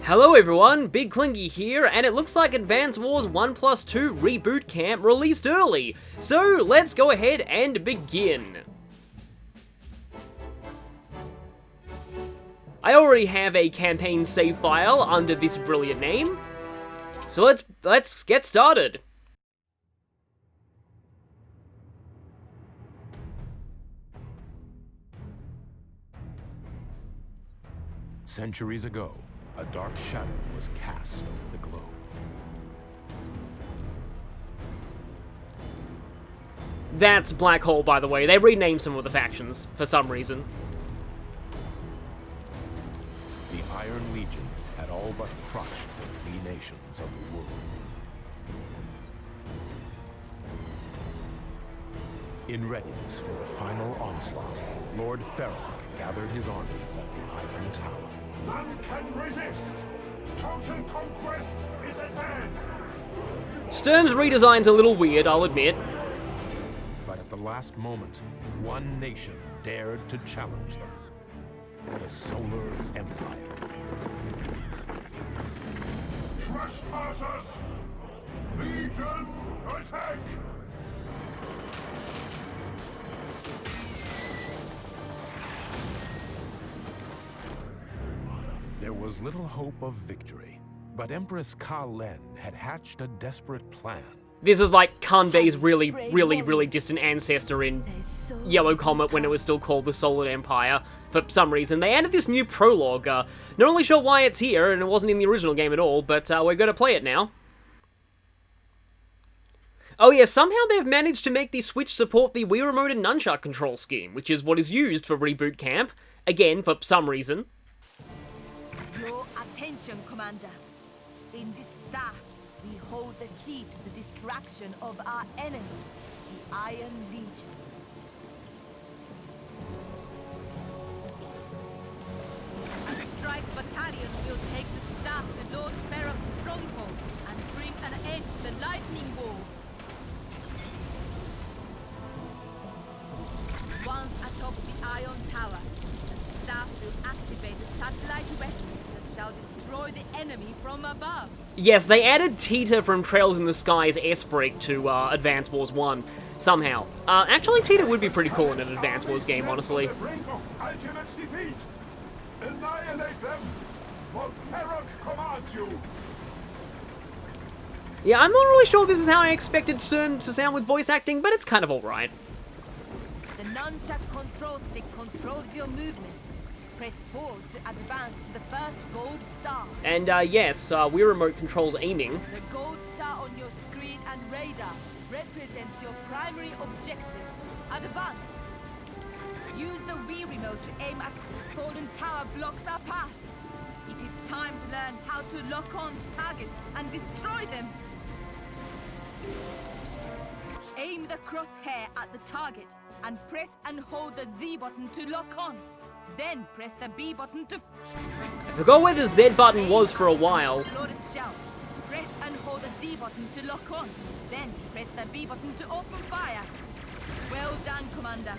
Hello everyone, Big Clingy here, and it looks like Advance Wars 1+2 Reboot Camp released early, so let's go ahead and begin. I already have a campaign save file under this brilliant name, so let's get started. Centuries ago, a dark shadow was cast over the globe. That's Black Hole, by the way. They renamed some of the factions, for some reason. The Iron Legion had all but crushed the free nations of the world. In readiness for the final onslaught, Lord Ferroc gathered his armies at the Iron Tower. None can resist! Total conquest is at hand! Sturm's redesign's a little weird, I'll admit. But at the last moment, one nation dared to challenge them. The Solar Empire. Trespassers! Legion, attack! There was little hope of victory, but Empress Ka-Len had hatched a desperate plan. This is like Kanbei's really distant ancestor in Yellow Comet when it was still called the Solar Empire. For some reason, they added this new prologue. Not really sure why it's here, and it wasn't in the original game at all, but we're going to play it now. Oh yeah, somehow they've managed to make the Switch support the Wii Remote and Nunchuck control scheme, which is what is used for Reboot Camp, again, for some reason. Your attention, Commander. In this staff, we hold the key to the distraction of our enemies, the Iron Legion. A strike battalion will take the staff to Lord Ferroc's stronghold and bring an end to the lightning balls. Once atop the Iron Tower, the staff will activate a satellite weapon that shall destroy the enemy from above. Yes, they added Tita from Trails in the Sky's S-Break to Advance Wars 1, somehow. Actually, Tita would be pretty cool in an Advance Wars game, honestly. The brink of ultimate defeat! Annihilate them! What Ferroc commands you! Yeah, I'm not really sure this is how I expected Sturm to sound with voice acting, but it's kind of alright. The nunchuck control stick controls your movement. Press forward to advance to the first gold star. And yes, Wii Remote controls aiming. The gold star on your screen and radar represents your primary objective. Advance. Use the Wii Remote to aim at the golden tower blocks our path. It is time to learn how to lock on to targets and destroy them. Aim the crosshair at the target and press and hold the Z button to lock on. Then press the B button to... I forgot where the Z button was for a while. Exploded shell. Press and hold the Z button to lock on. Then press the B button to open fire. Well done, Commander.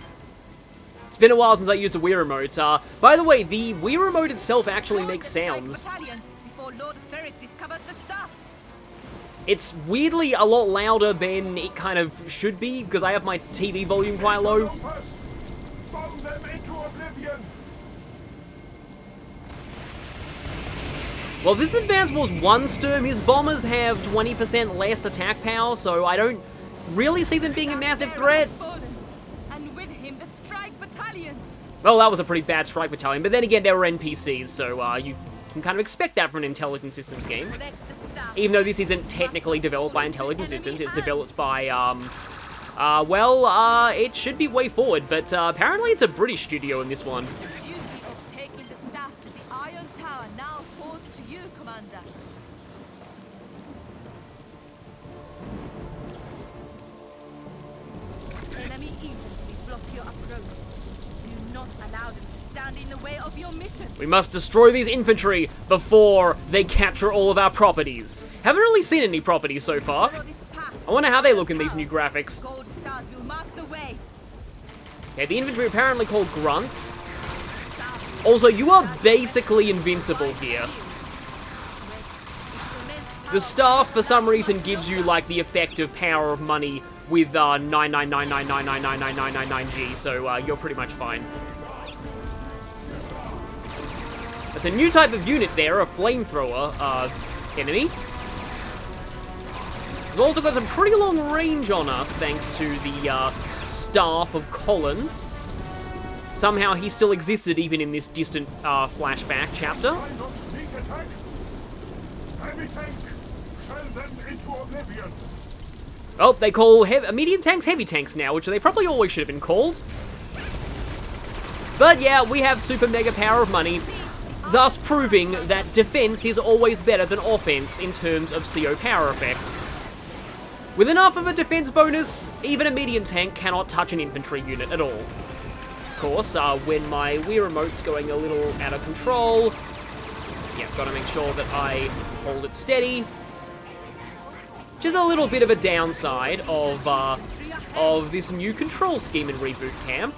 It's been a while since I used a Wii Remote. By the way, the Wii Remote itself actually makes sounds. Battalion before Lord Ferroc discovers the star. It's weirdly a lot louder than it kind of should be, because I have my TV volume quite low. Bomb them into oblivion! Well, this is Advance Wars 1 Sturm. His bombers have 20% less attack power, so I don't really see them being a massive threat. And with him, the strike battalion. Well, that was a pretty bad strike battalion, but then again, they were NPCs, so you can kind of expect that from an Intelligent Systems game. Even though this isn't technically developed by Intelligent Systems, it's developed by, it should be Way Forward, but apparently it's a British studio in this one. The duty of taking the staff to the Iron Tower now falls to you, Commander. Enemy infantry block your approach. Do not allow them to stand in the way of your mission. We must destroy these infantry before they capture all of our properties. Haven't really seen any properties so far. Follow this path. I wonder how they look in these new graphics. Gold stars will mark the way. Okay, the infantry are apparently called grunts. Also, you are basically invincible here. The staff, for some reason, gives you, like, the effect of power of money with 99999999999G, so you're pretty much fine. That's a new type of unit there, a flamethrower enemy. We've also got some pretty long range on us, thanks to the staff of Colin. Somehow he still existed even in this distant flashback chapter. Kind of sneak attack. Heavy tank. Shell them into oblivion. Oh, they call medium tanks heavy tanks now, which they probably always should have been called. But yeah, we have super mega power of money, thus proving that defense is always better than offense in terms of CO power effects. With enough of a defense bonus, even a medium tank cannot touch an infantry unit at all. Of course, when my Wii remote's going a little out of control, yeah, gotta make sure that I hold it steady. Just a little bit of a downside of this new control scheme in Reboot Camp.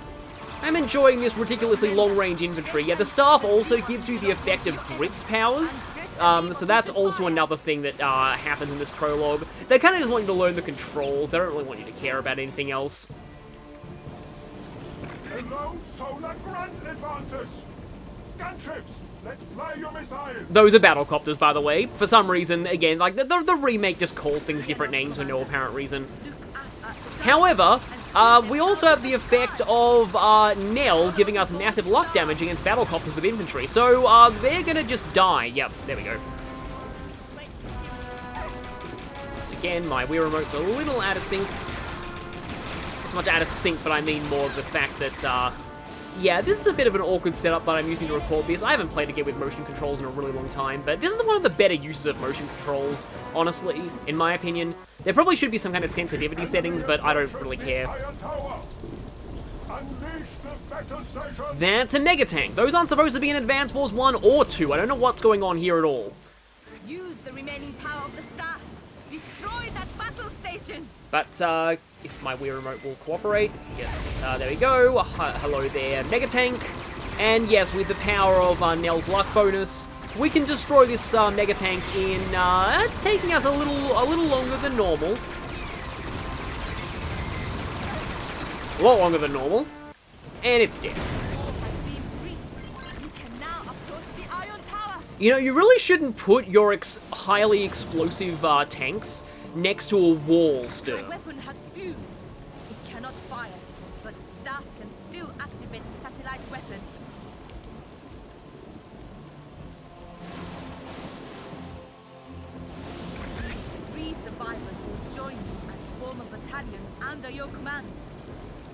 I'm enjoying this ridiculously long-range infantry. Yeah, the staff also gives you the effect of grips powers, so that's also another thing that happens in this prologue. They kind of just want you to learn the controls. They don't really want you to care about anything else. Hello, solar grunt advances. Gunships, let's fly your missiles. Those are battlecopters, by the way. For some reason, again, like, the remake just calls things different names for no apparent reason. However, we also have the effect of Nell giving us massive luck damage against battlecopters with infantry, so they're gonna just die. Yep, there we go. So again, my Wii remote's a little out of sync. Not so much out of sync, but I mean more of the fact that, yeah, this is a bit of an awkward setup that I'm using to record this. I haven't played a game with motion controls in a really long time, but this is one of the better uses of motion controls, honestly, in my opinion. There probably should be some kind of sensitivity settings, but I don't really care. That's a Mega Tank. Those aren't supposed to be in Advance Wars 1 or 2. I don't know what's going on here at all. Use the remaining power of the star. Destroy that battle station. But, if my Wii remote will cooperate, yes, there we go. Hello there, Mega Tank. And yes, with the power of Nell's luck bonus, we can destroy this Mega Tank in, it's taking us a little longer than normal. A lot longer than normal. And it's dead. You know, you really shouldn't put your highly explosive tanks next to a wall still. My weapon has fused. It cannot fire, but staff can still activate the satellite weapon. These 3 survivors will join you and form a battalion under your command.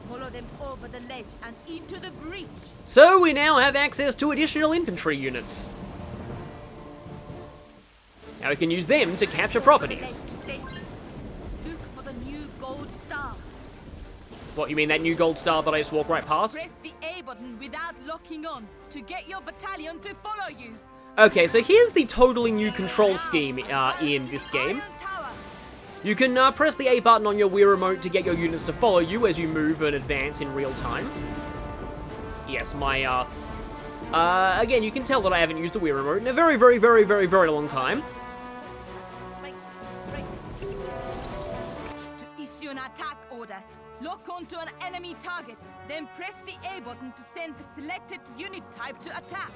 Follow them over the ledge and into the breach. So we now have access to additional infantry units. Now we can use them to capture properties. Look for the new gold star. What, you mean that new gold star that I just walked right past? Press the A button without locking on to get your battalion to follow you. Okay, so here's the totally new control scheme in this game. You can press the A button on your Wii remote to get your units to follow you as you move and advance in real time. Yes, my, again, you can tell that I haven't used a Wii remote in a very, very, very, very, very long time. To issue an attack order, lock onto an enemy target, then press the A button to send the selected unit type to attack.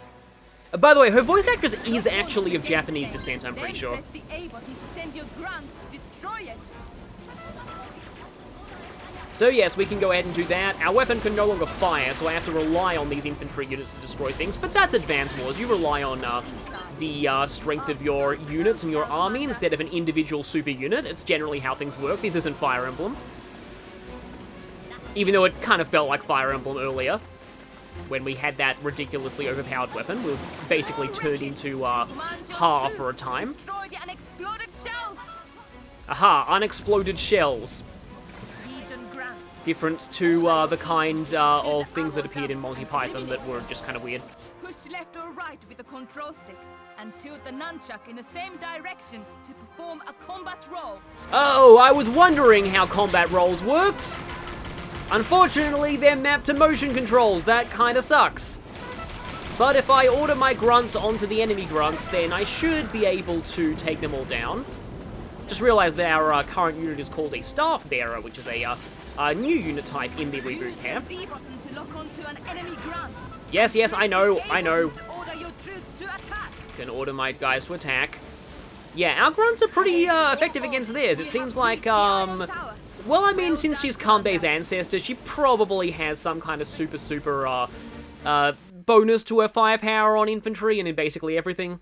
By the way, her voice actress is actually of Japanese descent, I'm pretty sure. Then press the A button to send your grunts to destroy it. So yes, we can go ahead and do that. Our weapon can no longer fire, so I have to rely on these infantry units to destroy things, but that's Advance Wars. You rely on the strength of your units and your army instead of an individual super unit. It's generally how things work. This isn't Fire Emblem. Even though it kind of felt like Fire Emblem earlier, when we had that ridiculously overpowered weapon. We were basically turned into Ha for a time. Destroy the unexploded shells. Aha, unexploded shells. Different to the kind of things that appeared in Monty Python that were just kind of weird. Push left or right with the control stick and tilt the nunchuck in the same direction to perform a combat roll. Oh, I was wondering how combat rolls worked. Unfortunately, they're mapped to motion controls. That kind of sucks. But if I order my grunts onto the enemy grunts, then I should be able to take them all down. Just realized that our current unit is called a Staff Bearer, which is a new unit type in the reboot camp. B button to lock onto an enemy grunt. Yes, I know. A button to order your troops to attack. Can order my guys to attack. Yeah, our grunts are pretty effective against theirs. It seems like, well, I mean, since she's Kanbei's ancestor, she probably has some kind of super bonus to her firepower on infantry and in basically everything.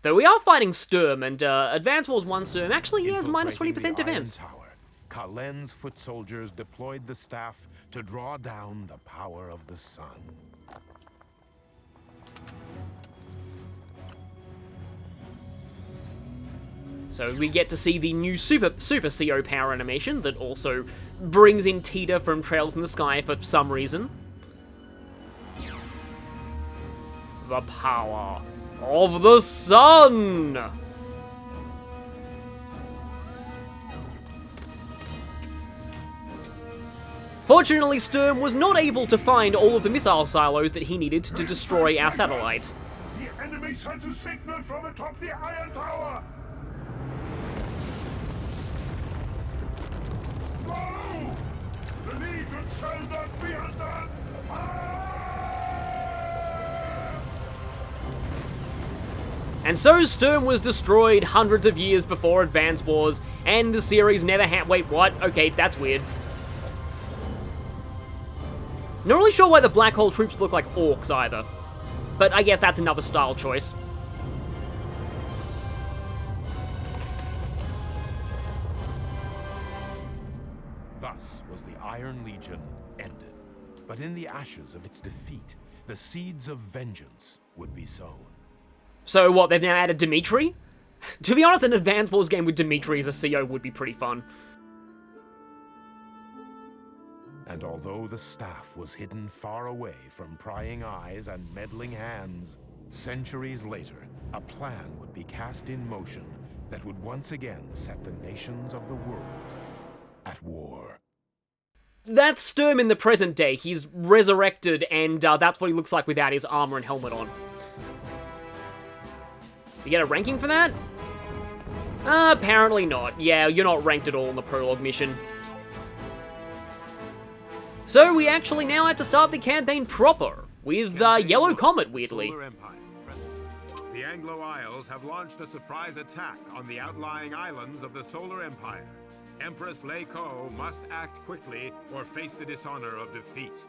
Though we are fighting Sturm, and Advance Wars 1 Sturm actually has minus 20% defense. Kalen's foot soldiers deployed the staff to draw down the power of the sun. So we get to see the new super CO power animation that also brings in Tita from Trails in the Sky for some reason. The power of the sun! Fortunately, Sturm was not able to find all of the missile silos that he needed to destroy our satellite. The enemy sent a signal from atop the Iron Tower! No! The Legion shall not be undone! And so Sturm was destroyed hundreds of years before Advance Wars, and the series never had— wait, what? Okay, that's weird. Not really sure why the Black Hole troops look like orcs either, but I guess that's another style choice. Thus was the Iron Legion ended. But in the ashes of its defeat, the seeds of vengeance would be sown. So what, they've now added Dimitri? To be honest, an Advance Wars game with Dimitri as a CO would be pretty fun. And although the staff was hidden far away from prying eyes and meddling hands, centuries later, a plan would be cast in motion that would once again set the nations of the world at war. That's Sturm in the present day. He's resurrected, and that's what he looks like without his armor and helmet on. You get a ranking for that? Apparently not. Yeah, you're not ranked at all in the prologue mission. So we actually now have to start the campaign proper, with Yellow Comet, weirdly. Solar Empire. The Anglo Isles have launched a surprise attack on the outlying islands of the Solar Empire. Empress Leiko must act quickly or face the dishonor of defeat.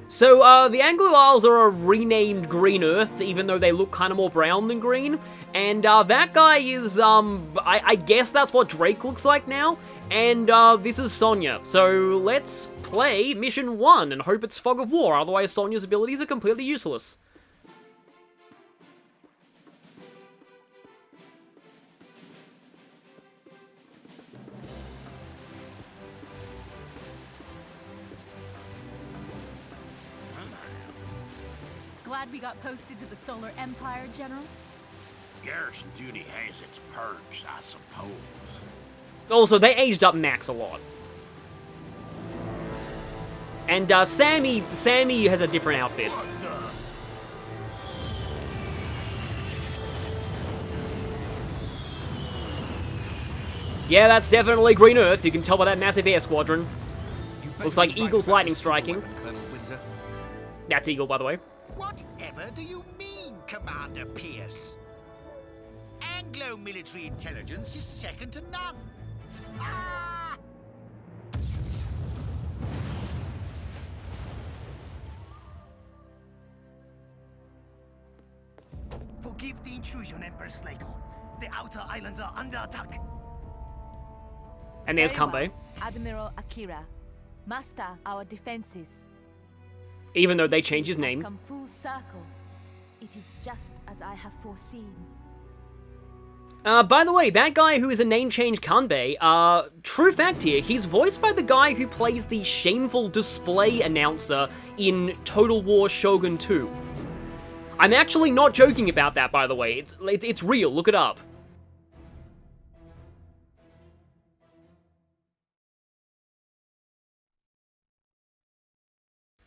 So, the Anglo Isles are a renamed Green Earth, even though they look kind of more brown than green. And, that guy is, I guess that's what Drake looks like now. And, this is Sonya. So, let's play Mission 1 and hope it's Fog of War, otherwise Sonya's abilities are completely useless. Glad we got posted to the Solar Empire, General. Garrison duty has its perks, I suppose. Also, they aged up Max a lot. And, Sammy has a different outfit. Yeah, that's definitely Green Earth. You can tell by that massive air squadron. Looks like Eagle's lightning striking. That's Eagle, by the way. Whatever do you mean, Commander Pierce? Anglo military intelligence is second to none. Ah! Forgive the intrusion, Empress Leiko. The outer islands are under attack. And there's Very Kanbei. well, Admiral Akira. Master our defenses. Even though they changed his Has name. come full circle. It is just as I have foreseen. By the way, that guy who is a name change Kanbei, true fact here, he's voiced by the guy who plays the shameful display announcer in Total War Shogun 2. I'm actually not joking about that, by the way. It's real, look it up.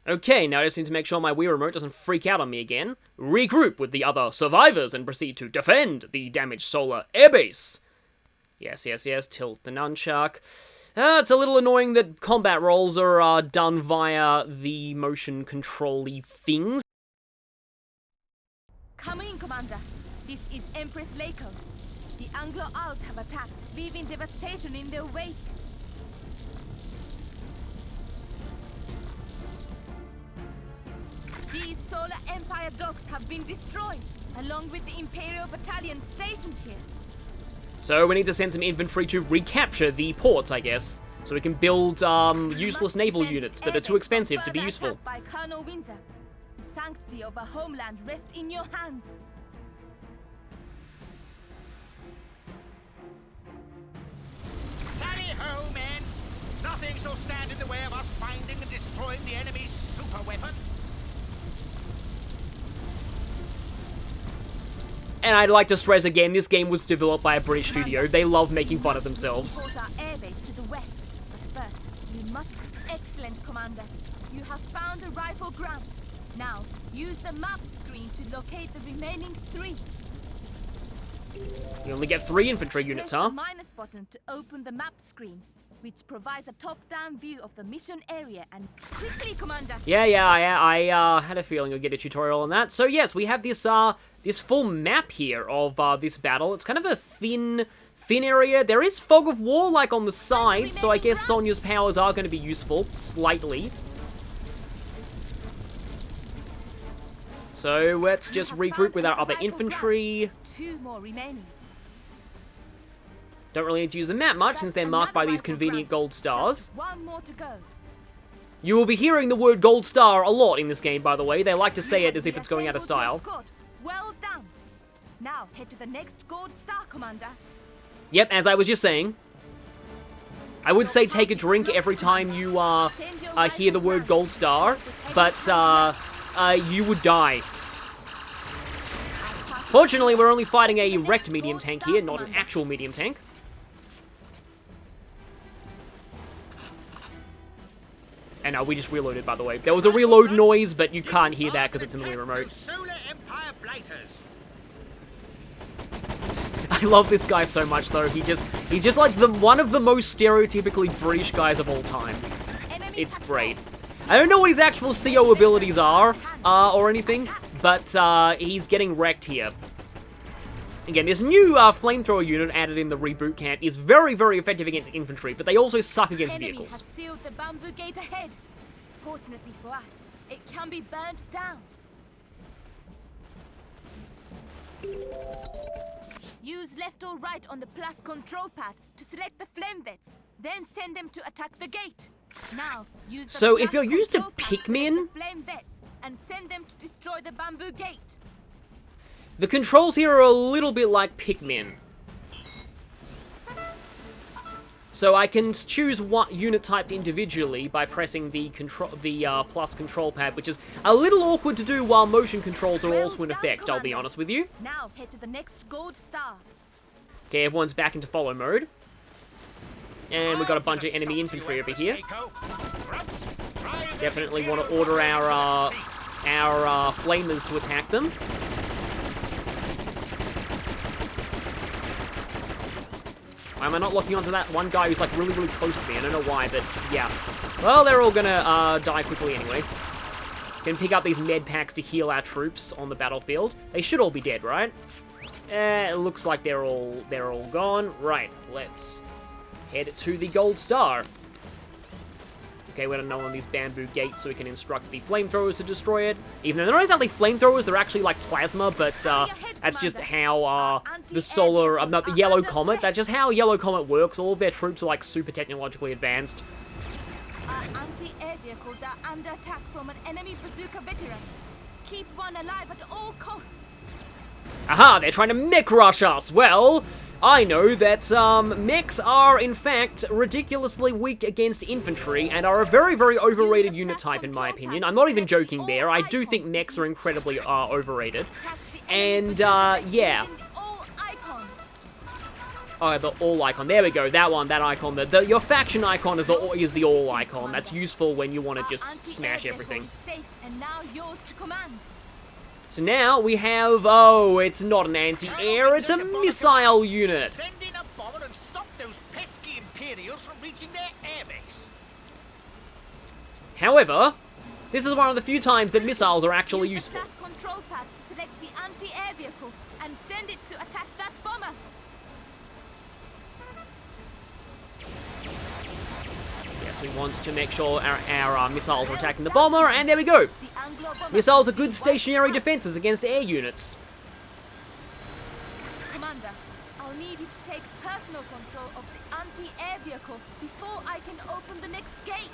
Okay, now I just need to make sure my Wii Remote doesn't freak out on me again. Regroup with the other survivors and proceed to defend the damaged solar airbase. Yes, yes, yes, tilt the nunchuck. It's a little annoying that combat rolls are done via the motion control-y things. Come in, Commander. This is Empress Leiko. The Anglo-Isles have attacked, leaving devastation in their wake. These Solar Empire docks have been destroyed, along with the Imperial Battalion stationed here. So we need to send some infantry to recapture the ports, I guess. So we can build useless naval units that are too expensive to be useful. By Colonel Windsor. The sanctity of our homeland rests in your hands. Tally ho, men! Nothing shall stand in the way of us finding and destroying the enemy's super weapon. And I'd like to stress again, this game was developed by a British studio. They love making fun of themselves. Our airbase to the west. But first, you must... Excellent, Commander. You have found the rifle ground. Now, use the map screen to locate the remaining 3. You only get 3 infantry units, Press huh? the minus button to open the map screen, which provides a top-down view of the mission area. And quickly, Commander. Yeah, I had a feeling I'd get a tutorial on that. So yes, we have this this full map here of this battle. It's kind of a thin area. There is fog of war like on the side, so I guess Sonya's powers are going to be useful slightly. So let's just regroup with our other infantry. 2 more remaining. Don't really need to use the map much since they're marked by these convenient gold stars. Just 1 more to go. You will be hearing the word gold star a lot in this game, by the way. They like to say it as if it's going out of style. Well done. Now head to the next gold star, Commander. Yep, as I was just saying. I would say take a drink every time you hear the word gold star, but you would die. Fortunately, we're only fighting a wrecked medium tank here, not an actual medium tank. And we just reloaded, by the way. There was a reload noise, but you can't hear that because it's in the Wii remote. Solar Empire blighters. I love this guy so much, though. He's just like one of the most stereotypically British guys of all time. It's great. I don't know what his actual CO abilities are, or anything, but he's getting wrecked here. Again, this new flamethrower unit added in the reboot camp is very, very effective against infantry, but they also suck against vehicles. Has sealed the bamboo gate ahead. Fortunately for us, it can be burnt down. Use left or right on the plus control pad to select the flame vets, then send them to attack the gate. Now, use the So if plus you're used to control pad select Pikmin, the flame vets and send them to destroy the bamboo gate. the controls here are a little bit like Pikmin. So I can choose what unit type individually by pressing the plus control pad, which is a little awkward to do while motion controls are also in effect, I'll be honest with you. Now head to the next gold star. Okay, everyone's back into follow mode. And we've got a bunch of enemy infantry over here. Definitely want to order our flamers to attack them. Why am I not locking onto that one guy who's like really, really close to me? I don't know why, but yeah. Well, they're all gonna die quickly anyway. Can pick up these med packs to heal our troops on the battlefield. They should all be dead, right? It looks like they're all gone. Right, let's head to the gold star. Okay, we're gonna know on these bamboo gates so we can instruct the flamethrowers to destroy it. Even though they're not exactly flamethrowers, they're actually like plasma, but that's just how the solar, not the yellow comet, that's just how yellow comet works. All of their troops are like super technologically advanced. Our anti-air vehicles are under attack from an enemy bazooka veteran. Keep one alive at all costs. Aha, they're trying to mech rush us. Well, I know that mechs are, in fact, ridiculously weak against infantry and are a very, very overrated unit type, in my opinion. I'm not even joking there. I do think mechs are incredibly overrated. And, yeah. Oh, the all icon. There we go. That one, that icon. Your faction icon is the all icon. That's useful when you want to just smash everything. So now we have, oh, it's not an anti-air, it's a missile unit. Imperials from reaching their airbase. However, this is one of the few times that missiles are actually Use the useful. flash control pad to select the anti-air vehicle and send it to attack that bomber. Yes, we want to make sure our missiles are attacking the bomber, and there we go. The Anglo bomber Missiles are will good be stationary wiped out. defenses against air units. Commander, I'll need you to take personal control of the anti-air vehicle before I can open the next gate.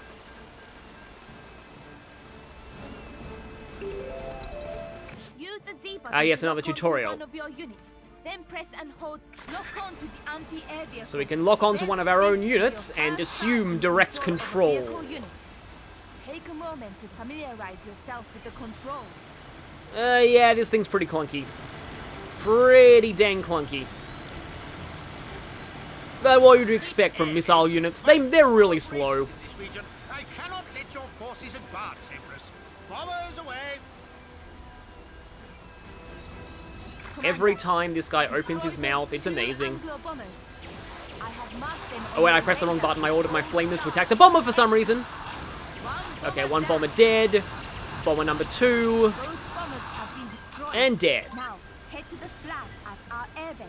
Use the Z button yes, to another lock onto tutorial. one of your units. Then press and hold lock on to the anti-air vehicle. So we can lock onto Then one of our own this is units your and first assume time in direct of the control. vehicle unit. Take a moment to familiarize yourself with the controls. Yeah, this thing's pretty clunky. Pretty dang clunky. But what you'd expect from missile units, they're really slow. In this region, I cannot let your forces advance, Empress. Bombers away! Every time this guy opens his mouth, it's amazing. Oh wait, I pressed the wrong button. I ordered my flamers to attack the bomber for some reason. Okay, one bomber dead. Bomber number 2. And dead. Now, head to the flag at our airbase.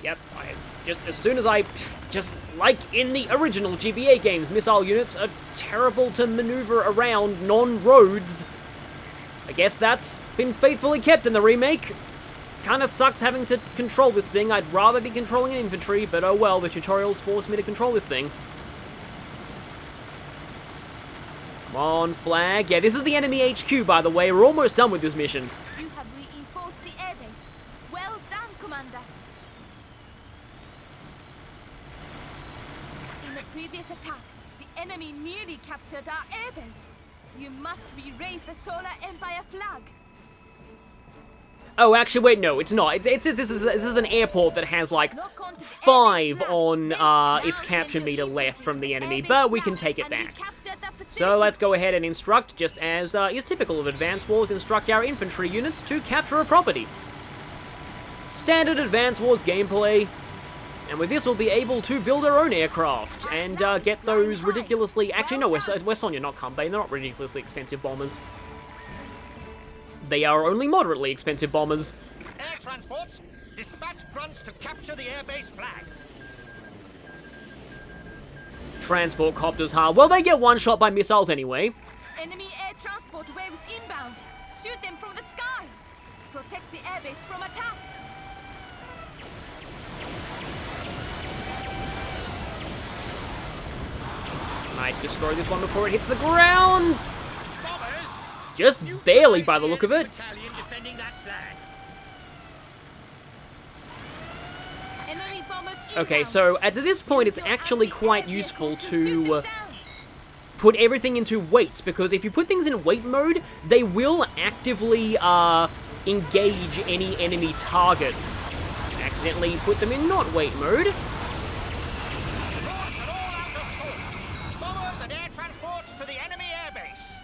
Yep, as soon as just like in the original GBA games, missile units are terrible to maneuver around non-roads. I guess that's been faithfully kept in the remake. Kind of sucks having to control this thing. I'd rather be controlling an infantry, but oh well, the tutorials forced me to control this thing. Come on, flag. Yeah, this is the enemy HQ, by the way. We're almost done with this mission. You have reinforced the airbase. Well done, Commander. In the previous attack, the enemy nearly captured our airbase. You must re-raise the Solar Empire flag. Oh, actually, wait, no, it's not. This is an airport that has like 5 on its capture meter left from the enemy, but we can take it back. So let's go ahead and instruct, just as is typical of Advance Wars, instruct our infantry units to capture a property. Standard Advance Wars gameplay. And with this, we'll be able to build our own aircraft and get those ridiculously... Actually, no, we're Sonya, not Kumbay. They're not ridiculously expensive bombers. They are only moderately expensive bombers. Air transports, dispatch grunts to capture the airbase flag. Transport copters, huh? Well, they get one shot by missiles anyway. Enemy air transport waves inbound. Shoot them from the sky. Protect the airbase from attack. Might destroy this one before it hits the ground. Bombers, Just barely by the look of it. Battalion defending that flag. Enemy bombers Okay, inbound. so at this point, it's actually quite useful to put everything into weights, because if you put things in weight mode, they will actively engage any enemy targets. Accidentally put them in not weight mode. Launch an all-out assault. Bombers and air transports to the enemy airbase.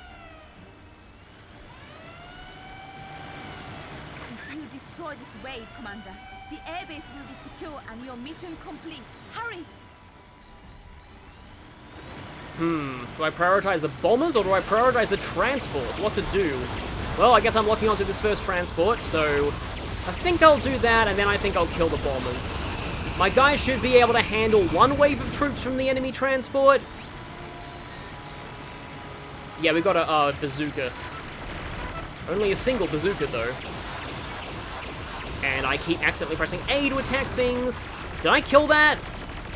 If you destroy this wave, Commander, the airbase will be secure and your mission complete. Hurry! Do I prioritize the bombers or do I prioritize the transports? What to do? Well, I guess I'm locking onto this first transport, so I think I'll do that, and then I think I'll kill the bombers. My guys should be able to handle one wave of troops from the enemy transport. Yeah, we got a bazooka. Only a single bazooka, though. And I keep accidentally pressing A to attack things. Did I kill that?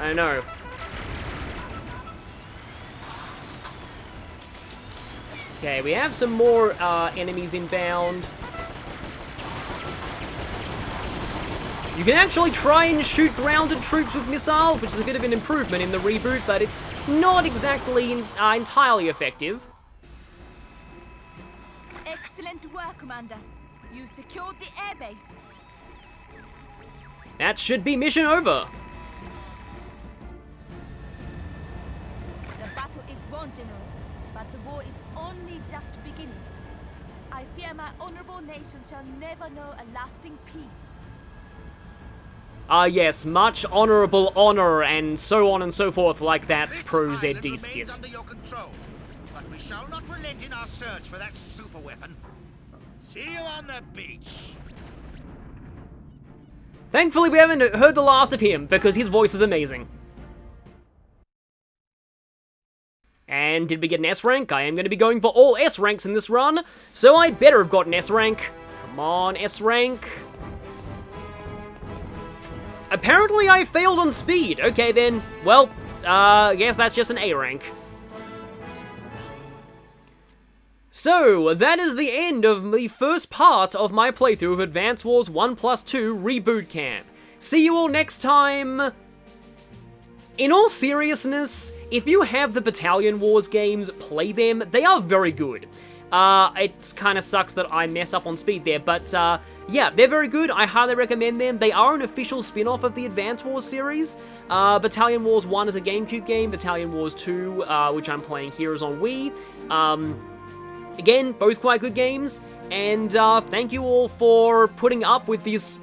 I don't know. Okay, we have some more enemies inbound. You can actually try and shoot grounded troops with missiles, which is a bit of an improvement in the reboot, but it's not exactly entirely effective. Excellent work, Commander. You secured the airbase. That should be mission over. The battle is won, General, but the war is only just beginning. I fear my honorable nation shall never know a lasting peace. Yes, much honourable honour, and so on and so forth, like that's This pro island ZD remains skit. under your control, but we shall not relent in our search for that super weapon. See you on the beach. Thankfully, we haven't heard the last of him, because his voice is amazing. And did we get an S rank? I am going to be going for all S ranks in this run, so I'd better have got an S rank. Come on, S rank. Apparently I failed on speed. Okay then, well, guess that's just an A rank. So, that is the end of the first part of my playthrough of Advance Wars 1+2 Reboot Camp. See you all next time. In all seriousness, if you have the Battalion Wars games, play them. They are very good. It kind of sucks that I mess up on speed there, but yeah, they're very good. I highly recommend them. They are an official spin-off of the Advance Wars series. Battalion Wars 1 is a GameCube game. Battalion Wars 2, which I'm playing here, is on Wii. Again, both quite good games, and thank you all for putting up with this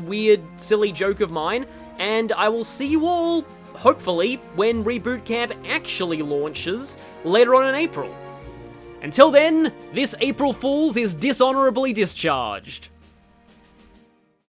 weird, silly joke of mine, and I will see you all, hopefully, when Reboot Camp actually launches later on in April. Until then, this April Fool's is dishonorably discharged.